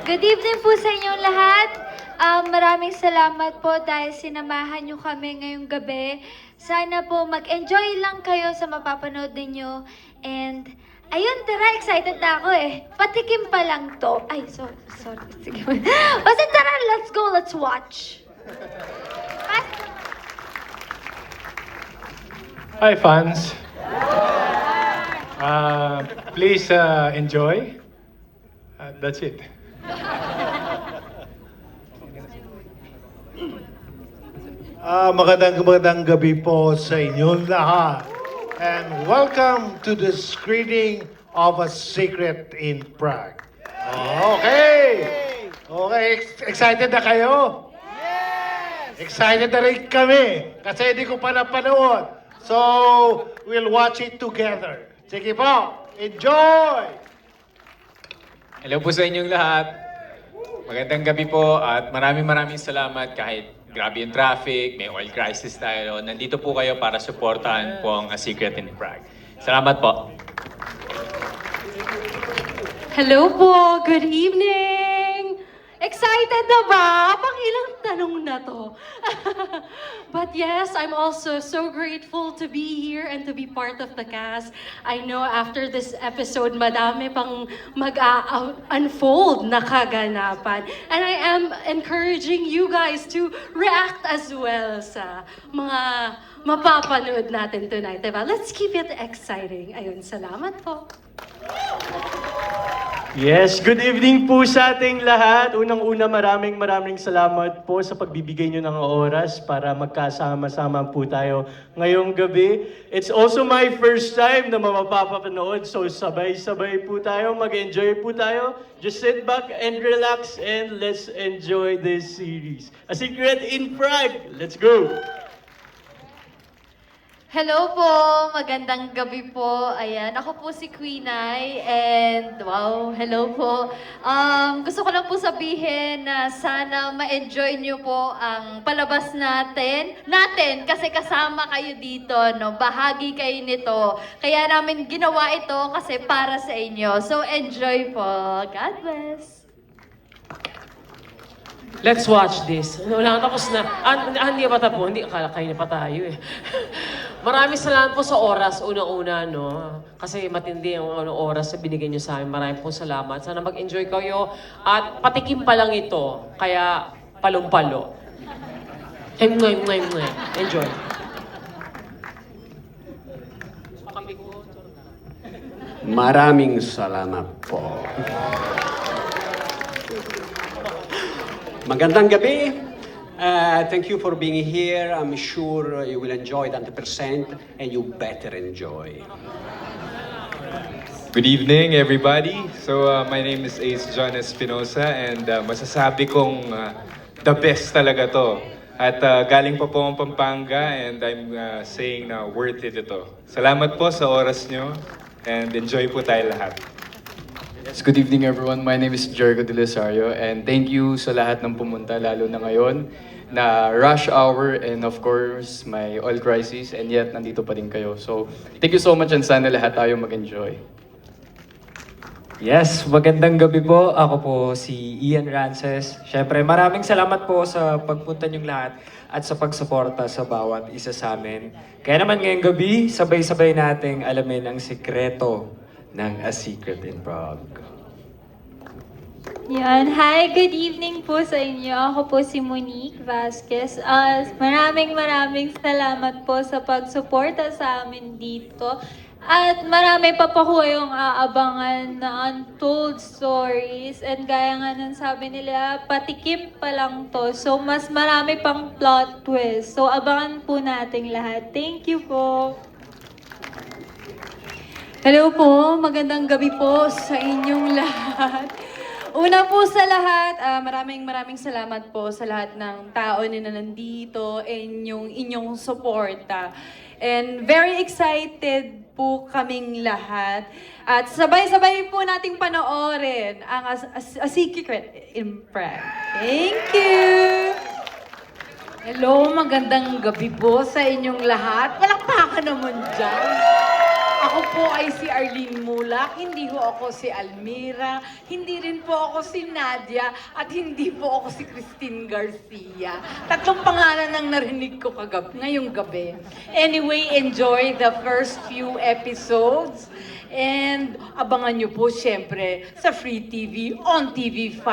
Good evening po sa inyong lahat. Maraming salamat po dahil sinamahan nyo kami ngayong gabi. Sana po mag-enjoy lang kayo sa mapapanood ninyo. And, ayun, tara, excited na ako eh. Patikim pa lang to. Ay, sorry. Sige. Basta tara, let's go, let's watch. Hi, fans. Please enjoy. That's it. Magandang gabi po sa inyong lahat. And welcome to the screening of A Secret in Prague. Okay! Okay, excited na kayo? Yes! Excited na rin kami kasi hindi ko pa napanood. So, we'll watch it together. Sige po, enjoy! Hello po sa inyong lahat. Magandang gabi po at maraming salamat kahit grabe yung traffic, may oil crisis tayo. Nandito po kayo para suportahan po ang A Secret in Prague. Salamat po. Hello po! Good evening! Excited na ba? Pang ilang tanong na to. But yes, I'm also so grateful to be here and to be part of the cast. I know after this episode, madami pang mag-unfold na kaganapan. And I am encouraging you guys to react as well sa mga mapapanood natin tonight. Diba? Let's keep it exciting. Ayun, salamat po. Yes, good evening po sa ating lahat. Unang-una, maraming salamat po sa pagbibigay nyo ng oras para magkasama-sama po tayo ngayong gabi. It's also my first time na mapapapanood, so sabay-sabay po tayo, mag-enjoy po tayo. Just sit back and relax and let's enjoy this series. A Secret in Prague, let's go! Hello po, magandang gabi po. Ayan, ako po si Queen Ai and wow, hello po. Gusto ko lang po sabihin na sana ma-enjoy niyo po ang palabas natin kasi kasama kayo dito, no? Bahagi kayo nito. Kaya namin ginawa ito kasi para sa inyo. So enjoy po. God bless. Let's watch this. Wala, tapos na. Hindi pa tapos. Hindi, akala kayo na pa tayo eh. Maraming salamat po sa oras, una-una, no? Kasi matindi ang oras na binigay niyo sa amin. Maraming po salamat. Sana mag-enjoy kayo. At patikim pa lang ito. Kaya, palong-palo. Enjoy. Maraming salamat po. Magandang gabi. Thank you for being here. I'm sure you will enjoy it 100% and you better enjoy. Good evening, everybody. So, my name is Ace John Espinosa and masasabi kong the best talaga to. At galing pa po ang Pampanga and I'm saying na worth it ito. Salamat po sa oras nyo and enjoy po tayo lahat. Yes, good evening everyone. My name is Jericho De Lisario and thank you sa lahat ng pumunta lalo na ngayon na rush hour and of course may oil crisis and yet nandito pa din kayo. So thank you so much and sana lahat tayo mag-enjoy. Yes, magandang gabi po. Ako po si Ian Rances. Siyempre, maraming salamat po sa pagpunta niyong lahat at sa pagsuporta sa bawat isa sa amin. Kaya naman ngayong gabi, sabay-sabay nating alamin ang sikreto ng A Secret in Prague. Yan. Hi, good evening po sa inyo. Ako po si Monique Vasquez. Maraming salamat po sa pagsuporta sa amin dito. At marami pa po yung aabangan na untold stories. And gaya nga ng sabi nila, patikim pa lang to. So, mas marami pang plot twist. So, abangan po nating lahat. Thank you po. Hello po, magandang gabi po sa inyong lahat. Una po sa lahat, maraming salamat po sa lahat ng tao na nandito and yung inyong suporta. And very excited po kaming lahat. At sabay-sabay po nating panoorin ang A Secret in Prague. Thank you! Hello, magandang gabi po sa inyong lahat. Palakpakan naman dyan. Ako Ako po ay si Arlene Mulak, hindi ho ako si Almira, hindi rin po ako si Nadia, at hindi po ako si Christine Garcia. Tatlong pangalan ang narinig ko ngayong gabi. Anyway, enjoy the first few episodes. And abangan nyo po siyempre sa Free TV on TV5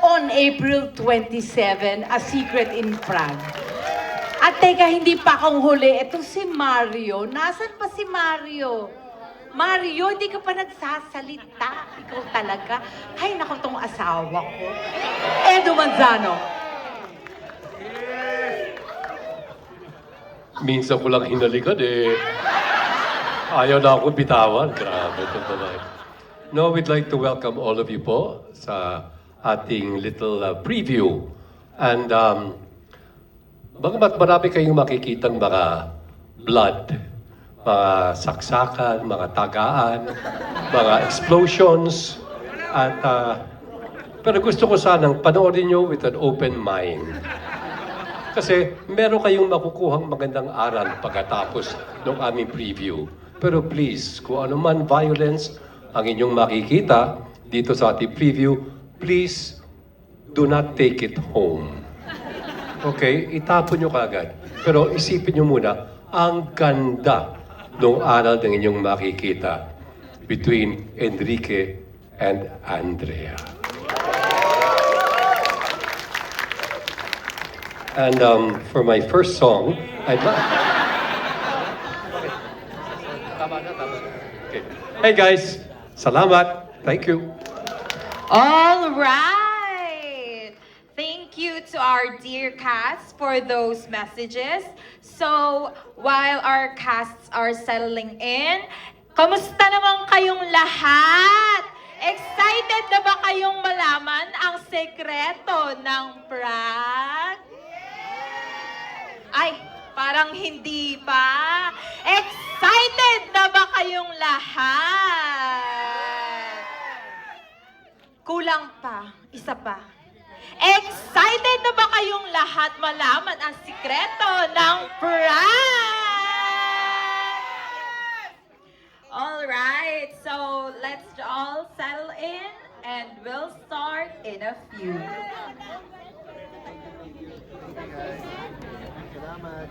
on April 27, A Secret in Prague. At teka, hindi pa akong huli. Ito si Mario. Nasaan pa si Mario? Mario, hindi ka pa nagsasalita. Ikaw talaga. Ay, naku, tong asawa ko. Edo Manzano. Minsan ko lang hinalikan ayaw na akong bitawan. Grabe ito babae. No, we'd like to welcome all of you po sa ating little preview. And bagamat marami kayong makikitang mga blood, mga saksakan, mga tagaan, mga explosions, at pero gusto ko sanang panoorin nyo with an open mind. Kasi meron kayong makukuhang magandang aral pagkatapos ng aming preview. Pero please, kung ano man violence ang inyong makikita dito sa ating preview, please do not take it home. Okay? Itapon nyo kagad. Pero isipin nyo muna, ang ganda ng aral ng inyong makikita between Enrique and Andrea. And for my first song, I'd like... Okay. Hey guys, salamat. Thank you. All right. Thank you to our dear cast for those messages. So, while our casts are settling in, kamusta naman kayong lahat? Excited na ba kayong malaman ang sekreto ng Prague? Ay, parang hindi pa. Excited na ba kayong lahat? Kulang pa. Isa pa. Excited na ba kayong lahat malaman ang sikreto ng Prague? Alright, so let's all settle in and we'll start in a few. Salamat.